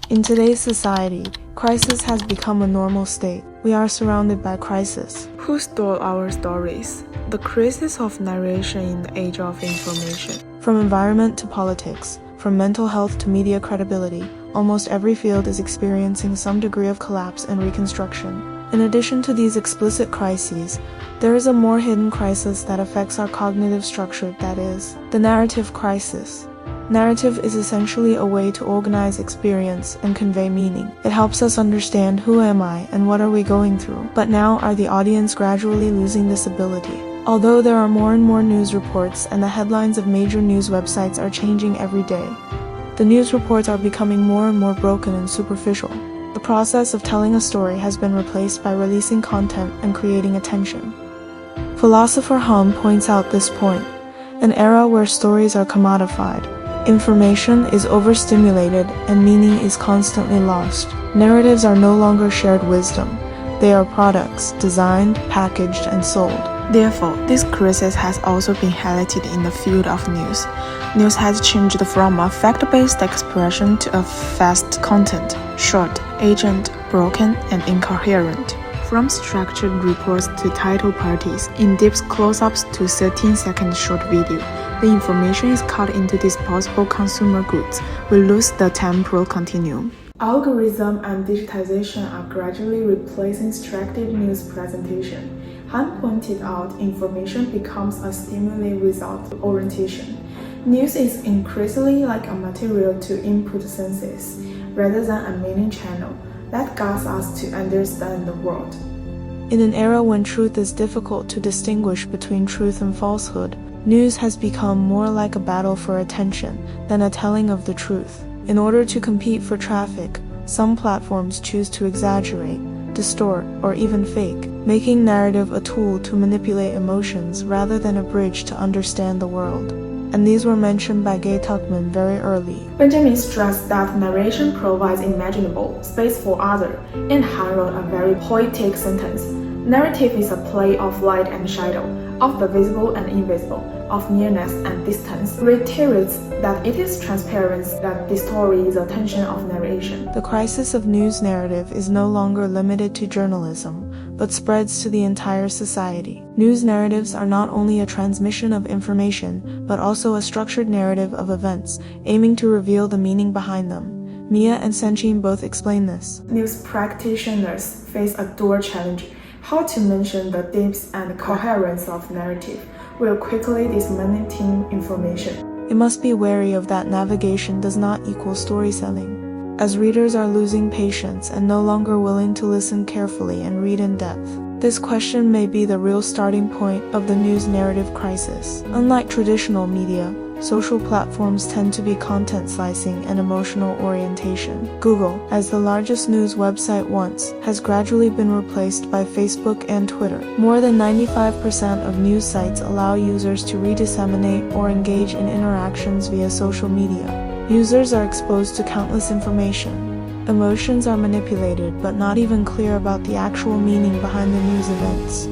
In today's society, crisis has become a normal state. We are surrounded by crisis. Who stole our stories? The crisis of narration in the age of information. From environment to politics, from mental health to media credibility, almost every field is experiencing some degree of collapse and reconstruction. In addition to these explicit crises, there is a more hidden crisis that affects our cognitive structure, that is, the narrative crisis. Narrative is essentially a way to organize experience and convey meaning. It helps us understand who am I and what are we going through. But now are the audience gradually losing this ability? Although there are more and more news reports and the headlines of major news websites are changing every day, the news reports are becoming more and more broken and superficial. The process of telling a story has been replaced by releasing content and creating attention. Philosopher Han points out this point, an era where stories are commodified. Information is overstimulated and meaning is constantly lost. Narratives are no longer shared wisdom. They are products, designed, packaged, and sold. Therefore, this crisis has also been highlighted in the field of news. News has changed from a fact-based expression to a fast content, short, agent, broken, and incoherent. From structured reports to title parties, in-depth close-ups to 13-second short video, the information is cut into disposable consumer goods. We lose the temporal continuum. Algorithm and digitization are gradually replacing structured news presentation. Han pointed out information becomes a stimuli-result orientation. News is increasingly like a material to input senses, rather than a meaning channel that guides us to understand the world. In an era when truth is difficult to distinguish between truth and falsehood, news has become more like a battle for attention than a telling of the truth. In order to compete for traffic, some platforms choose to exaggerate, distort, or even fake, making narrative a tool to manipulate emotions rather than a bridge to understand the world. And these were mentioned by Gay Tuckman very early. Benjamin stressed that narration provides imaginable space for other, and Han wrote a very poetic sentence. Narrative is a play of light and shadow, of the visible and invisible, of nearness and distance, reiterates that it is transparency that the story is the tension of narration. The crisis of news narrative is no longer limited to journalism, but spreads to the entire society. News narratives are not only a transmission of information, but also a structured narrative of events, aiming to reveal the meaning behind them. Mia and Senchin both explain this. News practitioners face a dual challenge: how to mention the depth and coherence of narrative, while quickly disseminating information. It must be wary of that navigation does not equal storytelling, as readers are losing patience and no longer willing to listen carefully and read in depth. This question may be the real starting point of the news narrative crisis. Unlike traditional media, social platforms tend to be content slicing and emotional orientation. Google, as the largest news website once, has gradually been replaced by Facebook and Twitter. More than 95% of news sites allow users to redisseminate or engage in interactions via social media. Users are exposed to countless information. Emotions are manipulated but not even clear about the actual meaning behind the news events.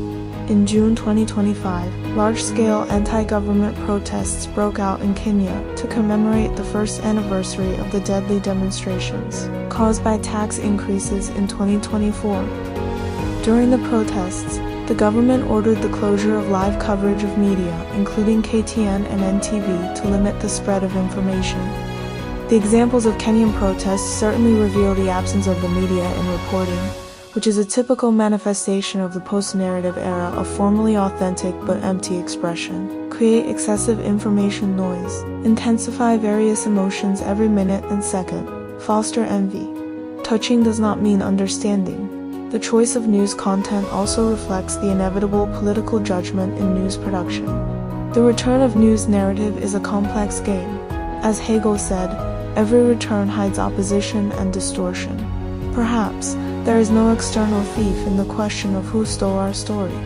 In June 2025, large-scale anti-government protests broke out in Kenya to commemorate the first anniversary of the deadly demonstrations caused by tax increases in 2024. During the protests, the government ordered the closure of live coverage of media, including KTN and NTV, to limit the spread of information. The examples of Kenyan protests certainly reveal the absence of the media in reporting, which is a typical manifestation of the post-narrative era of formally authentic but empty expression. Create excessive information noise. Intensify various emotions every minute and second. Foster envy. Touching does not mean understanding. The choice of news content also reflects the inevitable political judgment in news production. The return of news narrative is a complex game. As Hegel said, every return hides opposition and distortion. Perhaps, there is no external thief in the question of who stole our story.